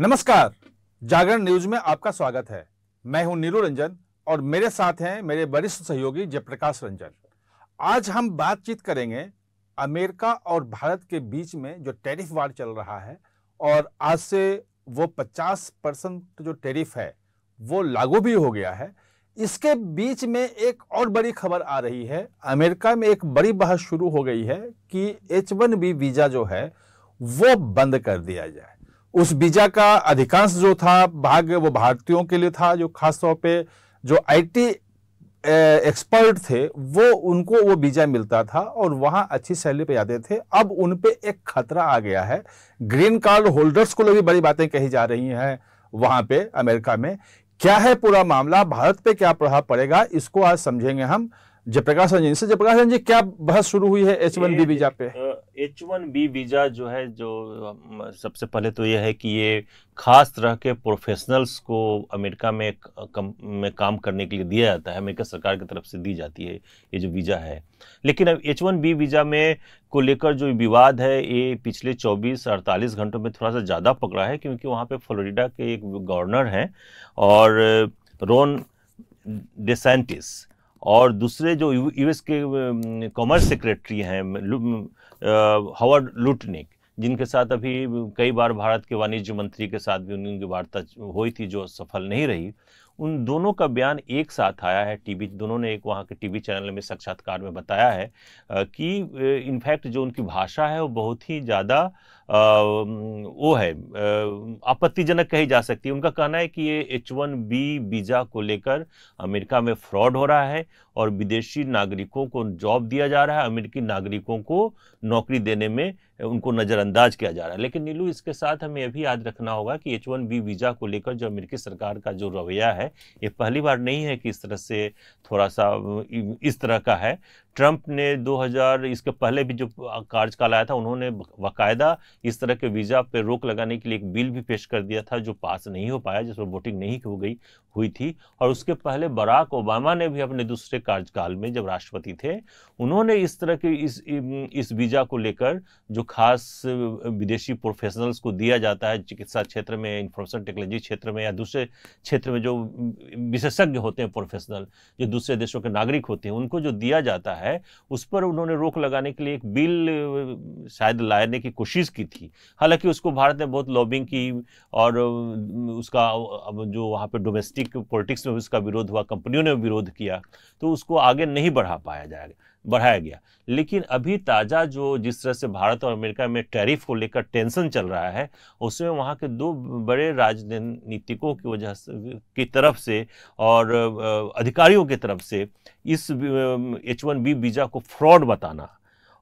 नमस्कार। जागरण न्यूज में आपका स्वागत है। मैं हूं नीलू रंजन और मेरे साथ हैं मेरे वरिष्ठ सहयोगी जयप्रकाश रंजन। आज हम बातचीत करेंगे अमेरिका और भारत के बीच में जो टैरिफ वार चल रहा है और आज से वो 50% जो टैरिफ है वो लागू भी हो गया है। इसके बीच में एक और बड़ी खबर आ रही है। अमेरिका में एक बड़ी बहस शुरू हो गई है कि H1B वीजा जो है वो बंद कर दिया जाए। उस वीजा का अधिकांश जो था भाग वो भारतीयों के लिए था, जो खासतौर पे जो आईटी एक्सपर्ट थे वो उनको वो वीजा मिलता था और वहां अच्छी सैलरी पे जाते थे। अब उन पे एक खतरा आ गया है। ग्रीन कार्ड होल्डर्स को भी बड़ी बातें कही जा रही हैं वहां पे अमेरिका में। क्या है पूरा मामला, भारत पे क्या प्रभाव पड़ेगा, इसको आज समझेंगे हम जयप्रकाश रंजन से। जयप्रकाश रंजन जी, क्या बहस शुरू हुई है H1B वीजा पे? H1B वीजा जो है, जो सबसे पहले तो यह है कि ये खास तरह के प्रोफेशनल्स को अमेरिका में काम करने के लिए दिया जाता है, अमेरिका सरकार की तरफ से दी जाती है ये जो वीजा है। लेकिन अब H1B वीजा में को लेकर जो विवाद है ये पिछले 24-48 घंटों में थोड़ा सा ज़्यादा पकड़ा है, क्योंकि वहाँ पे फ्लोरिडा के एक गवर्नर हैं और रोन डेसेंटिस और दूसरे जो यूएस के कॉमर्स सेक्रेटरी हैं हावर्ड लुटनिक, जिनके साथ अभी कई बार भारत के वाणिज्य मंत्री के साथ भी उनकी वार्ता हुई थी जो सफल नहीं रही। उन दोनों का बयान एक साथ आया है। दोनों ने एक वहाँ के टीवी चैनल में साक्षात्कार में बताया है कि इनफैक्ट जो उनकी भाषा है वो बहुत ही ज़्यादा वो है आपत्तिजनक कही जा सकती है। उनका कहना है कि ये H1B वीज़ा को लेकर अमेरिका में फ्रॉड हो रहा है और विदेशी नागरिकों को जॉब दिया जा रहा है, अमेरिकी नागरिकों को नौकरी देने में उनको नज़रअंदाज किया जा रहा है। लेकिन नीलू, इसके साथ हमें यह भी याद रखना होगा कि H1B वीज़ा को लेकर जो अमेरिकी सरकार का जो रवैया है ये पहली बार नहीं है कि इस तरह से थोड़ा सा इस तरह का है। ट्रंप ने 2000 इसके पहले भी जो कार्यकाल आया था उन्होंने बाकायदा इस तरह के वीज़ा पे रोक लगाने के लिए एक बिल भी पेश कर दिया था जो पास नहीं हो पाया, जिस पर वोटिंग नहीं हुई थी। और उसके पहले बराक ओबामा ने भी अपने दूसरे कार्यकाल में जब राष्ट्रपति थे उन्होंने इस तरह के इस वीज़ा को लेकर जो खास विदेशी प्रोफेशनल्स को दिया जाता है चिकित्सा क्षेत्र में, इंफॉर्मेशन टेक्नोलॉजी क्षेत्र में या दूसरे क्षेत्र में जो विशेषज्ञ होते हैं प्रोफेशनल, जो दूसरे देशों के नागरिक होते हैं, उनको जो दिया जाता है उस पर उन्होंने रोक लगाने के लिए एक बिल शायद लाने की कोशिश की थी। हालांकि उसको भारत ने बहुत लॉबिंग की और उसका जो वहाँ पे डोमेस्टिक पॉलिटिक्स में उसका विरोध हुआ, कंपनियों ने विरोध किया, तो उसको आगे नहीं बढ़ाया गया। लेकिन अभी ताज़ा जो जिस तरह से भारत और अमेरिका में टैरिफ को लेकर टेंशन चल रहा है, उसमें वहाँ के दो बड़े राजनीतिकों की वजह से की तरफ से और अधिकारियों की तरफ से इस H1B वीज़ा को फ्रॉड बताना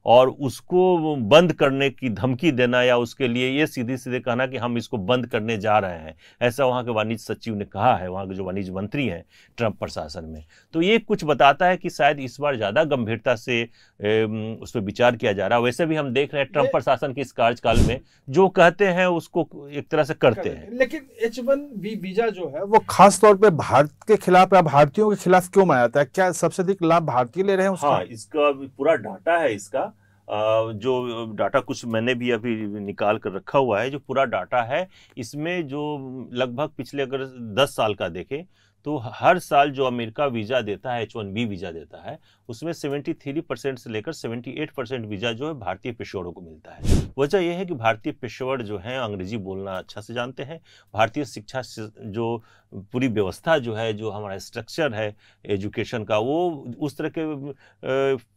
और उसको बंद करने की धमकी देना या उसके लिए ये सीधे सीधे कहना कि हम इसको बंद करने जा रहे हैं, ऐसा वहाँ के वाणिज्य सचिव ने कहा है, वहाँ के जो वाणिज्य मंत्री हैं ट्रंप प्रशासन में। तो ये कुछ बताता है कि शायद इस बार ज़्यादा गंभीरता से उस पर विचार किया जा रहा है। वैसे भी हम देख रहे हैं ट्रंप प्रशासन के इस कार्यकाल में जो कहते हैं उसको एक तरह से करते हैं। लेकिन H1B वीजा जो है वो खास तौर पे भारत के खिलाफ या भारतीयों के खिलाफ क्यों माना जाता है? क्या सबसे अधिक लाभ भारतीय ले रहे हैं उसका? हाँ, इसका पूरा डाटा है। इसका जो डाटा कुछ मैंने भी अभी निकाल कर रखा हुआ है, जो पूरा डाटा है इसमें जो लगभग पिछले अगर 10 साल का देखें तो हर साल जो अमेरिका वीज़ा देता है, H1B वीज़ा देता है, उसमें 73% से लेकर 78% वीज़ा जो है भारतीय पेशेवरों को मिलता है। वजह यह है कि भारतीय पेशेवर जो हैं अंग्रेजी बोलना अच्छा से जानते हैं। भारतीय शिक्षा जो पूरी व्यवस्था जो है, जो हमारा स्ट्रक्चर है एजुकेशन का, वो उस तरह के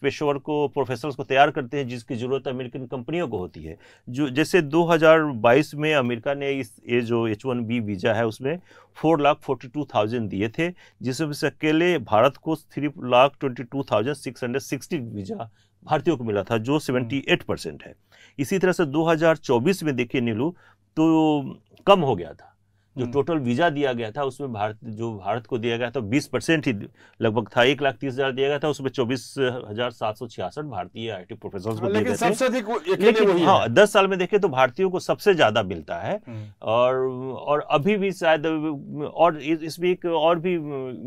पेशेवर को, प्रोफेशनल्स को तैयार करते हैं जिसकी ज़रूरत अमेरिकन कंपनियों को होती है। जो जैसे 2022 में अमेरिका ने ये जो H1B वीज़ा है उसमें 4,42,000 दिए थे, जिसमें से अकेले भारत को 3,22,660 वीज़ा भारतीयों को मिला था, जो 78% है। इसी तरह से 2024 में देखिए नीलू, तो कम हो गया था। जो टोटल वीज़ा दिया गया था उसमें भारत को दिया गया था 20% ही लगभग था। 1,30,000 दिया गया था, उसमें 24,766 भारतीय आईटी प्रोफेशनल्स को दिए गए थे। लेकिन हाँ, 10 साल में देखें तो भारतीयों को सबसे ज्यादा मिलता है। और अभी भी शायद, और इसमें एक और भी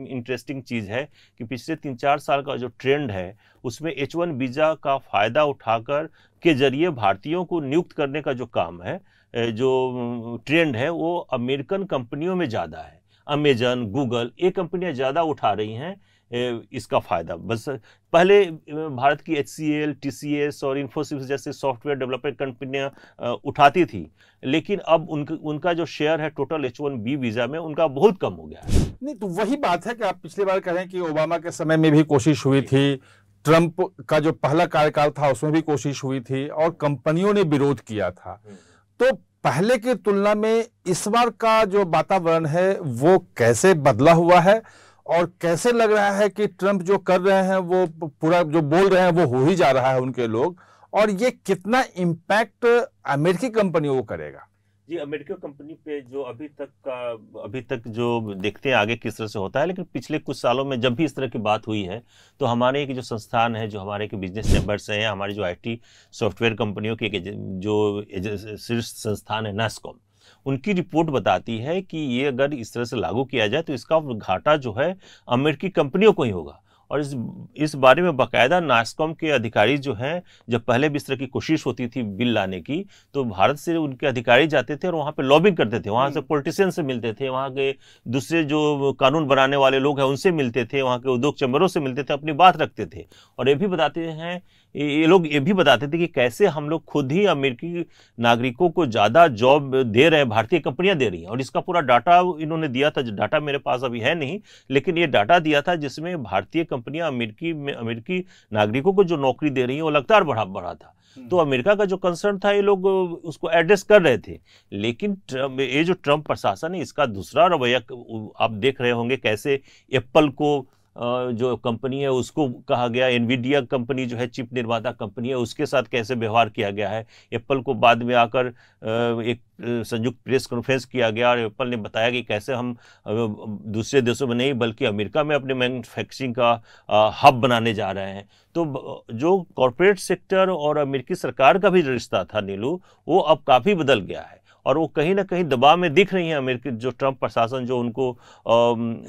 इंटरेस्टिंग चीज है कि पिछले 3-4 साल का जो ट्रेंड है उसमें H1 वीजा का फायदा उठाकर के जरिए भारतीयों को नियुक्त करने का जो काम है जो ट्रेंड है वो अमेरिकन कंपनियों में ज़्यादा है। अमेजन, गूगल, ये कंपनियां ज़्यादा उठा रही हैं इसका फायदा। बस पहले भारत की HCL, TCS और इन्फोसिस जैसे सॉफ्टवेयर डेवलपमेंट कंपनियां उठाती थी, लेकिन अब उनका जो शेयर है टोटल H1B वीजा में उनका बहुत कम हो गया है। नहीं, तो वही बात है कि आप पिछली बार कह रहे हैं कि ओबामा के समय में भी कोशिश हुई थी, ट्रंप का जो पहला कार्यकाल था उसमें भी कोशिश हुई थी और कंपनियों ने विरोध किया था। तो पहले की तुलना में इस बार का जो वातावरण है वो कैसे बदला हुआ है और कैसे लग रहा है कि ट्रंप जो कर रहे हैं वो पूरा जो बोल रहे हैं वो हो ही जा रहा है उनके लोग, और ये कितना इम्पैक्ट अमेरिकी कंपनियों को करेगा? जी, अमेरिकन कंपनी पे जो अभी तक जो देखते हैं आगे किस तरह से होता है, लेकिन पिछले कुछ सालों में जब भी इस तरह की बात हुई है तो हमारे के जो संस्थान है, जो हमारे के बिजनेस चैम्बर्स हैं, हमारी जो IT सॉफ्टवेयर कंपनियों के जो शीर्ष संस्थान है NASSCOM, उनकी रिपोर्ट बताती है कि ये अगर इस तरह से लागू किया जाए तो इसका घाटा जो है अमेरिकी कंपनियों को ही होगा। और इस बारे में बाकायदा नास्कॉम के अधिकारी जो हैं, जब पहले भी इस तरह की कोशिश होती थी बिल लाने की, तो भारत से उनके अधिकारी जाते थे और वहाँ पे लॉबिंग करते थे, वहाँ से पॉलिटिशियन से मिलते थे, वहाँ के दूसरे जो कानून बनाने वाले लोग हैं उनसे मिलते थे, वहाँ के उद्योग चैम्बरों से मिलते थे, अपनी बात रखते थे। और ये भी बताते हैं, ये लोग ये भी बताते थे कि कैसे हम लोग खुद ही अमेरिकी नागरिकों को ज़्यादा जॉब दे रहे हैं, भारतीय कंपनियां दे रही हैं। और इसका पूरा डाटा इन्होंने दिया था, डाटा मेरे पास अभी है नहीं, लेकिन ये डाटा दिया था जिसमें भारतीय कंपनियां अमेरिकी नागरिकों को जो नौकरी दे रही हैं वो लगातार बढ़ा था। तो अमेरिका का जो कंसर्न था ये लोग उसको एड्रेस कर रहे थे। लेकिन ये जो ट्रंप प्रशासन है इसका दूसरा रवैया आप देख रहे होंगे, कैसे एप्पल को जो कंपनी है उसको कहा गया, एनवीडिया कंपनी जो है चिप निर्माता कंपनी है उसके साथ कैसे व्यवहार किया गया है। एप्पल को बाद में आकर एक संयुक्त प्रेस कॉन्फ्रेंस किया गया और एप्पल ने बताया कि कैसे हम दूसरे देशों में नहीं बल्कि अमेरिका में अपने मैन्युफैक्चरिंग का हब बनाने जा रहे हैं। तो जो कॉरपोरेट सेक्टर और अमेरिकी सरकार का भी रिश्ता था नीलू, वो अब काफ़ी बदल गया है और वो कहीं ना कहीं दबाव में दिख रही है। अमेरिकी जो ट्रंप प्रशासन जो उनको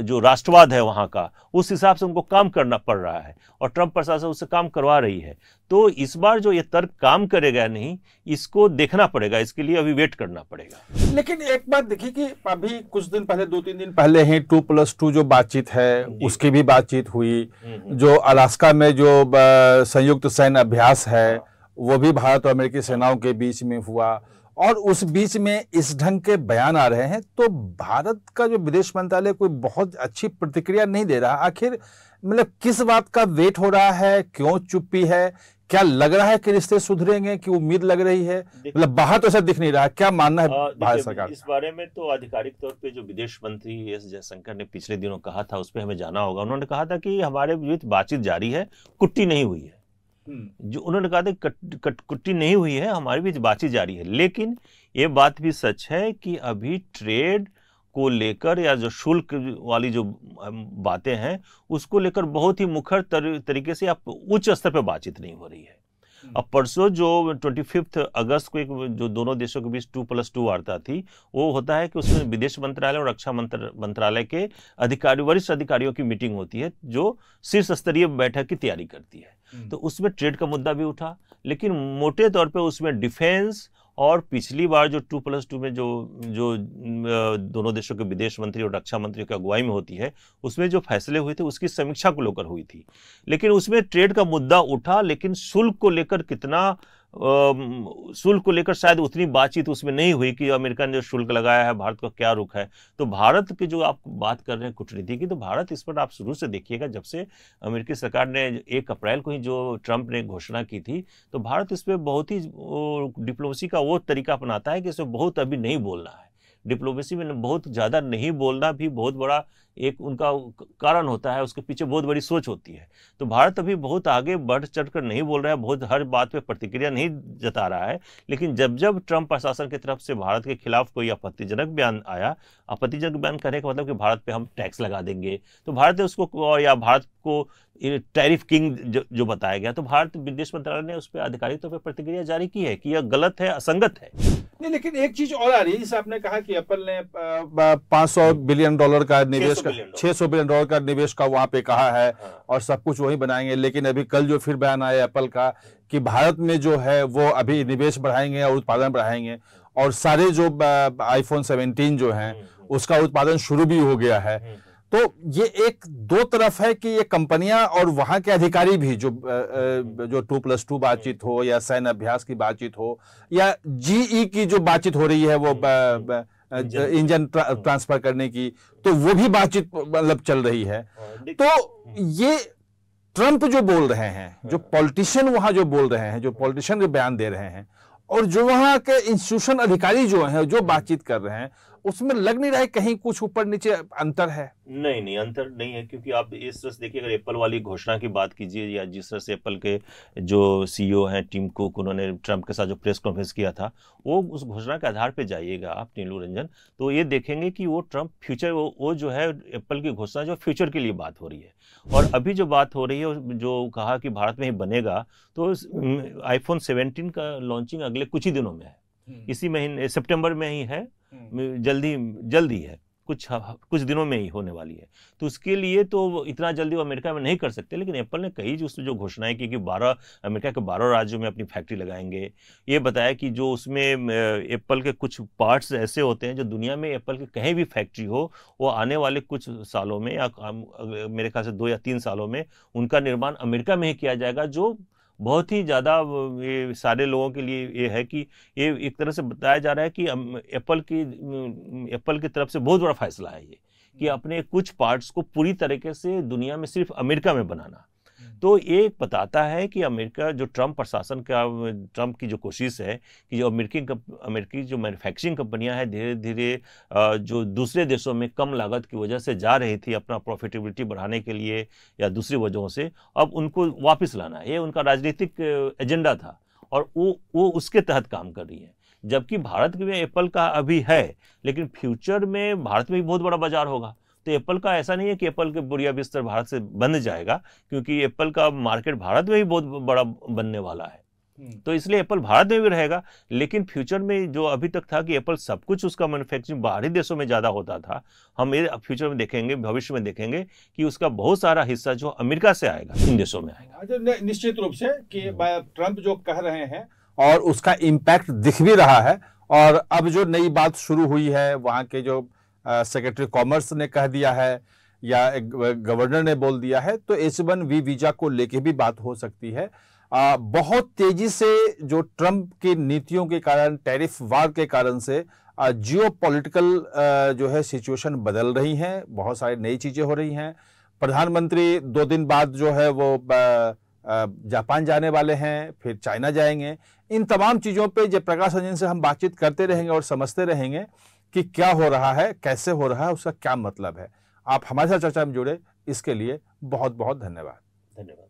जो राष्ट्रवाद है वहाँ का, उस हिसाब से उनको काम करना पड़ रहा है और ट्रंप प्रशासन उससे काम करवा रही है। तो इस बार जो ये तर्क काम करेगा नहीं, इसको देखना पड़ेगा, इसके लिए अभी वेट करना पड़ेगा। लेकिन एक बात देखिए कि अभी कुछ दिन पहले, 2-3 दिन पहले ही 2+2 जो बातचीत है उसकी भी बातचीत हुई। जो अलास्का में जो संयुक्त सैन्य अभ्यास है वो भी भारत और अमेरिकी सेनाओं के बीच में हुआ और उस बीच में इस ढंग के बयान आ रहे हैं। तो भारत का जो विदेश मंत्रालय कोई बहुत अच्छी प्रतिक्रिया नहीं दे रहा। आखिर मतलब किस बात का वेट हो रहा है, क्यों चुप्पी है? क्या लग रहा है कि रिश्ते सुधरेंगे, कि उम्मीद लग रही है? मतलब बाहर तो ऐसा दिख नहीं रहा। क्या मानना है भारत सरकार? इस बारे में तो आधिकारिक तौर पे जो विदेश मंत्री एस जयशंकर ने पिछले दिनों कहा था, उस पर हमें जाना होगा। उन्होंने कहा था कि हमारे बीच बातचीत जारी है, कुट्टी नहीं हुई है। जो उन्होंने कहा था कुट्टी नहीं हुई है, हमारे बीच बातचीत जारी है। लेकिन ये बात भी सच है कि अभी ट्रेड को लेकर या जो शुल्क वाली जो बातें हैं उसको लेकर बहुत ही मुखर तरीके से आप उच्च स्तर पर बातचीत नहीं हो रही है। अब परसों जो 25 अगस्त को एक जो दोनों देशों के बीच 2+2 वार्ता थी, वो होता है कि उसमें विदेश मंत्रालय और रक्षा मंत्रालय के वरिष्ठ अधिकारियों की मीटिंग होती है जो शीर्ष स्तरीय बैठक की तैयारी करती है। तो उसमें ट्रेड का मुद्दा भी उठा, लेकिन मोटे तौर पे उसमें डिफेंस और पिछली बार जो 2+2 में जो दोनों देशों के विदेश मंत्री और रक्षा मंत्रियों की अगुवाई में होती है, उसमें जो फैसले हुए थे उसकी समीक्षा को लेकर हुई थी। लेकिन उसमें ट्रेड का मुद्दा उठा, लेकिन शुल्क को लेकर शुल्क को लेकर शायद उतनी बातचीत उसमें नहीं हुई कि अमेरिका ने जो शुल्क लगाया है भारत का क्या रुख है। तो भारत की जो आप बात कर रहे हैं कूटनीति की, तो भारत इस पर आप शुरू से देखिएगा, जब से अमेरिकी सरकार ने 1 अप्रैल को ही जो ट्रंप ने घोषणा की थी, तो भारत इस पर बहुत ही डिप्लोमेसी का वो तरीका अपनाता है कि इसमें बहुत अभी नहीं बोलना है। डिप्लोमेसी में बहुत ज़्यादा नहीं बोलना भी बहुत बड़ा एक उनका कारण होता है, उसके पीछे बहुत बड़ी सोच होती है। तो भारत अभी बहुत आगे बढ़ चढ़कर नहीं बोल रहा है, बहुत हर बात पे प्रतिक्रिया नहीं जता रहा है। लेकिन जब जब ट्रंप प्रशासन की तरफ से भारत के खिलाफ कोई आपत्तिजनक बयान आया, आपत्तिजनक बयान करने का मतलब कि भारत पे हम टैक्स लगा देंगे, तो भारत ने उसको, या भारत को टैरिफ किंग जो बताया गया, तो भारत विदेश मंत्रालय ने उस पर आधिकारिक तौर पर प्रतिक्रिया जारी की है कि यह गलत है, असंगत है। नहीं, लेकिन एक चीज और आ रही है, जैसे आपने कहा कि एप्पल ने $500 बिलियन का निवेश, $600 बिलियन का निवेश का वहां पे कहा है और सब कुछ वही बनाएंगे। लेकिन अभी कल जो फिर बयान आया एप्पल का कि भारत में जो है वो अभी निवेश बढ़ाएंगे और उत्पादन बढ़ाएंगे। और सारे जो आईफोन 17 जो हैं उसका उत्पादन शुरू भी हो गया है। तो ये एक दो तरफ है कि ये कंपनियां और वहां के अधिकारी भी जो 2+2 बातचीत हो या सैन्य अभ्यास की बातचीत हो या जीई की जो बातचीत हो रही है वो इंजन ट्रांसफर करने की, तो वो भी बातचीत मतलब चल रही है। तो ये ट्रंप जो बोल रहे हैं, जो पॉलिटिशियन वहां जो बोल रहे हैं, जो पॉलिटिशियन के बयान दे रहे हैं, और जो वहां के इंस्टीट्यूशन अधिकारी जो हैं जो बातचीत कर रहे हैं, उसमें लग नहीं रहा है कहीं कुछ ऊपर नीचे अंतर है। नहीं, अंतर नहीं है, क्योंकि आप इस तरह से देखिए, अगर एप्पल वाली घोषणा की बात कीजिए या जिस तरह से एप्पल के जो सीईओ हैं टिम कुक, उन्होंने ट्रंप के साथ जो प्रेस कॉन्फ्रेंस किया था, वो उस घोषणा के आधार पे जाइएगा आप नीलू रंजन, तो ये देखेंगे कि वो ट्रंप फ्यूचर, वो जो है एप्पल की घोषणा जो फ्यूचर के लिए बात हो रही है। और अभी जो बात हो रही है, जो कहा कि भारत में ही बनेगा, तो आईफोन 17 का लॉन्चिंग अगले कुछ ही दिनों में है, इसी महीने सितंबर में ही है, जल्दी है, कुछ दिनों में ही होने वाली है। तो उसके लिए तो इतना जल्दी वो अमेरिका में नहीं कर सकते, लेकिन एप्पल ने कई जो घोषणाएं की कि अमेरिका के 12 राज्यों में अपनी फैक्ट्री लगाएंगे। ये बताया कि जो उसमें एप्पल के कुछ पार्ट्स ऐसे होते हैं जो दुनिया में एप्पल के कहीं भी फैक्ट्री हो, वो आने वाले कुछ सालों में या मेरे ख्याल से 2 या 3 सालों में उनका निर्माण अमेरिका में ही किया जाएगा, जो बहुत ही ज़्यादा ये सारे लोगों के लिए ये है कि ये एक तरह से बताया जा रहा है कि एप्पल की तरफ से बहुत बड़ा फैसला है ये, कि अपने कुछ पार्ट्स को पूरी तरीके से दुनिया में सिर्फ अमेरिका में बनाना। तो ये बताता है कि अमेरिका, जो ट्रंप प्रशासन का, ट्रंप की जो कोशिश है कि जो अमेरिकी जो मैन्युफैक्चरिंग कंपनियां हैं धीरे धीरे जो दूसरे देशों में कम लागत की वजह से जा रही थी अपना प्रॉफिटेबिलिटी बढ़ाने के लिए या दूसरी वजहों से, अब उनको वापस लाना है। ये उनका राजनीतिक एजेंडा था और वो उसके तहत काम कर रही है। जबकि भारत में एप्पल का अभी है, लेकिन फ्यूचर में भारत में भी बहुत बड़ा बाजार होगा। तो एप्पल का ऐसा नहीं है कि एप्पल के बुढ़िया बिस्तर भारत से बन जाएगा, क्योंकि एप्पल का मार्केट भारत में भी बहुत बड़ा बनने वाला है। तो इसलिए एप्पल भारत में भी रहेगा, लेकिन फ्यूचर में जो अभी तक था कि एप्पल सब कुछ उसका मैन्युफैक्चरिंग बाहरी देशों में ज़्यादा होता था, हम ये फ्यूचर में देखेंगे, भविष्य में देखेंगे कि उसका बहुत सारा हिस्सा जो अमेरिका से आएगा, इन देशों में आएगा। निश्चित रूप से कि ट्रंप जो कह रहे हैं और उसका इम्पैक्ट दिख भी रहा है। और अब जो नई बात शुरू हुई है, वहाँ के जो सेक्रेटरी कॉमर्स ने कह दिया है या गवर्नर ने बोल दिया है, तो H1B वीजा को लेके भी बात हो सकती है। बहुत तेजी से जो ट्रंप की नीतियों के कारण, टैरिफ वार के कारण से जियोपॉलिटिकल जो है सिचुएशन बदल रही हैं, बहुत सारी नई चीजें हो रही हैं। प्रधानमंत्री 2 दिन बाद जो है वो जापान जाने वाले हैं, फिर चाइना जाएंगे। इन तमाम चीजों पे जयप्रकाश रंजन से हम बातचीत करते रहेंगे और समझते रहेंगे कि क्या हो रहा है, कैसे हो रहा है, उसका क्या मतलब है। आप हमारे साथ चर्चा में जुड़े, इसके लिए बहुत बहुत धन्यवाद।